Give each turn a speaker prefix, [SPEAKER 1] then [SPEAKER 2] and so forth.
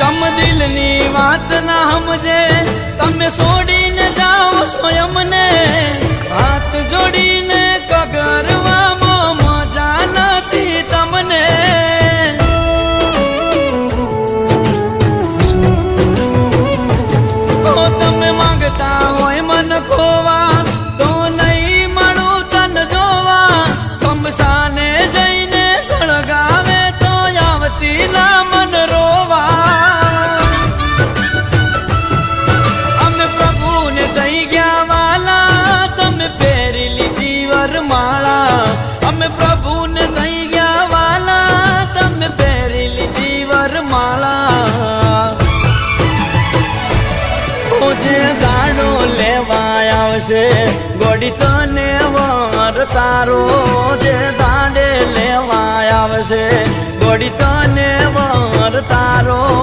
[SPEAKER 1] સમદિલની વાત ના સમજે તમે છોડીને જાઓ સ્વયંને હાથ જોડીને કગરવામાં મજા નથી તમને તો તમે માંગતા હોય મન ખોવા તો નહીં મળું તન જોવા શમશાને જઈને સળગાવે તો આવતી ના મન રોવા અમે પ્રભુને થઈ ગયા વાલા તમે પહેરી લીધી વરમાળા અમે પ્રભુને થઈ ગયા વાલા તમે પહેરી લીધી વરમાળા જે ગાડો લેવા આવશે ગોડી તને વર તારો જે દાડે લેવા આવશે ગોડી તને વર તારો